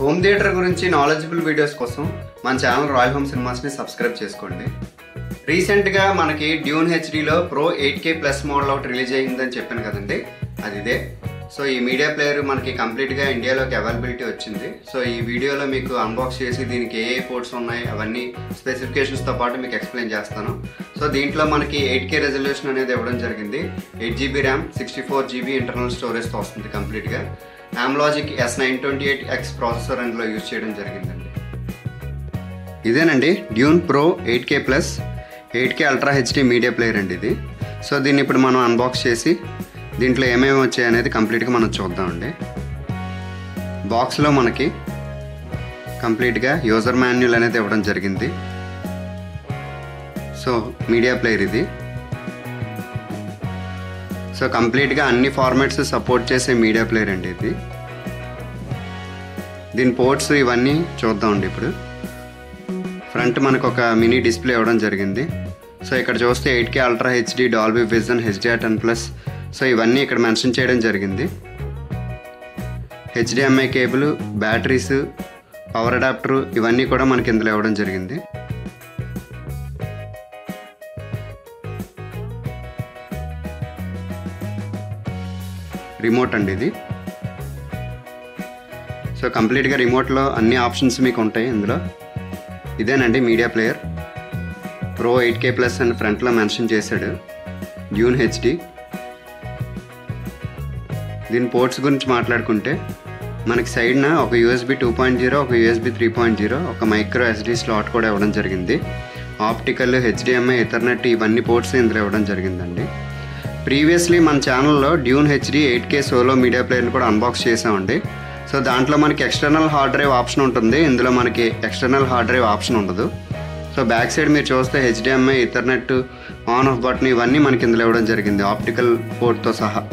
Home theatre గురించి knowledgeable videos కోసం మన ఛానల్ రాయల్ హోమ్ సినిమాస్ని సబ్స్క్రైబ్ చేసుకోండి. రీసెంట్గా మనకి డ్యూన్ హెచ్డీలో ప్రో 8K ప్లస్ మోడల్ ఒకటి రిలీజ్ అయ్యిందని చెప్పాను కదండి, అది ఇదే. సో ఈ మీడియా ప్లేయర్ మనకి కంప్లీట్గా ఇండియాలోకి అవైలబిలిటీ వచ్చింది. సో ఈ వీడియోలో మీకు అన్బాక్స్ చేసి దీనికి ఏ పోర్ట్స్ ఉన్నాయి అవన్నీ స్పెసిఫికేషన్స్తో పాటు మీకు ఎక్స్ప్లెయిన్ చేస్తాను. సో దీంట్లో మనకి 8K రెజల్యూషన్ అనేది ఇవ్వడం జరిగింది. 8GB ర్యామ్, 64GB ఇంటర్నల్ స్టోరేజ్తో వస్తుంది కంప్లీట్గా. AMLogic S928X ప్రాసెసర్ అందులో యూజ్ చేయడం జరిగిందండి. ఇదేనండి Dune pro 8K plus 8K ultra HD media player అండి ఇది. సో దీన్ని ఇప్పుడు మనం అన్బాక్స్ చేసి దీంట్లో ఏమేమి వచ్చాయనేది కంప్లీట్గా మనం చూద్దామండి. బాక్స్లో మనకి కంప్లీట్గా యూజర్ మాన్యువల్ అనేది ఇవ్వడం జరిగింది. సో మీడియా ప్లేయర్ ఇది. సో కంప్లీట్గా అన్ని ఫార్మాట్స్ సపోర్ట్ చేసే మీడియా ప్లేయర్ అండి ఇది. దీని పోర్ట్స్ ఇవన్నీ చూద్దామండి. ఇప్పుడు ఫ్రంట్ మనకు ఒక మినీ డిస్ప్లే ఇవ్వడం జరిగింది. సో ఇక్కడ చూస్తే 8K ultra HD, Dolby vision, HDR10+. So ఇవన్నీ ఇక్కడ మెన్షన్ చేయడం జరిగింది. HDMI cable, batteries, power adapter ఇవన్నీ కూడా మనకి ఇందులో ఇవ్వడం జరిగింది. రిమోట్ అండి ఇది. సో కంప్లీట్గా రిమోట్లో అన్ని ఆప్షన్స్ మీకు ఉంటాయి ఇందులో. ఇదేనండి media player pro 8K plus అని ఫ్రంట్లో మెన్షన్ చేశాడు, డ్యూన్ హెచ్డీ. దీని పోర్ట్స్ గురించి మాట్లాడుకుంటే మనకి సైడ్న ఒక USB 2.0, ఒక USB 3.0, ఒక మైక్రో SD స్లాట్ కూడా ఇవ్వడం జరిగింది. ఆప్టికల్, HDMI, ఎథర్నెట్ ఇవన్నీ పోర్ట్స్ ఇందులో ఇవ్వడం జరిగిందండి. ప్రీవియస్లీ మన ఛానల్లో Dune HD 8K solo media ప్లేయర్ని కూడా అన్బాక్స్ చేసామండి. సో దాంట్లో మనకి ఎక్స్టర్నల్ హార్డ్ డ్రైవ్ ఆప్షన్ ఉంటుంది, ఇందులో మనకి ఎక్స్టర్నల్ హార్డ్ డ్రైవ్ ఆప్షన్ ఉండదు. సో బ్యాక్ సైడ్ మీరు చూస్తే HDMI, Ethernet, on off button ఇవన్నీ మనకి ఇందులో ఇవ్వడం జరిగింది ఆప్టికల్ పోర్ట్తో సహా.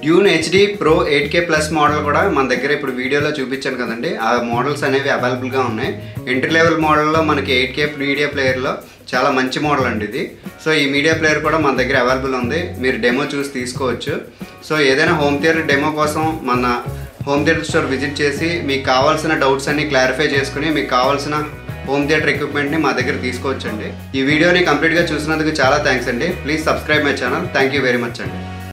Dune HD pro 8K plus model కూడా మన దగ్గర ఇప్పుడు వీడియోలో చూపించాను కదండి, ఆ మోడల్స్ అనేవి అవైలబుల్గా ఉన్నాయి. ఎంట్రీ లెవెల్ మోడల్లో మనకి 8K మీడియా ప్లేయర్లో చాలా మంచి మోడల్ అండి ఇది. సో ఈ మీడియా ప్లేయర్ కూడా మన దగ్గర అవైలబుల్ ఉంది, మీరు డెమో చూసి తీసుకోవచ్చు. సో ఏదైనా హోమ్ థియేటర్ డెమో కోసం మన హోమ్ థియేటర్ స్టోర్ విజిట్ చేసి మీకు కావాల్సిన డౌట్స్ అన్ని క్లారిఫై చేసుకుని మీకు కావాల్సిన హోమ్ థియేటర్ ఎక్విప్మెంట్ని మా దగ్గర తీసుకోవచ్చండి. ఈ వీడియోని కంప్లీట్గా చూసినందుకు చాలా థ్యాంక్స్ అండి. Please subscribe my channel. Thank you very much అండి.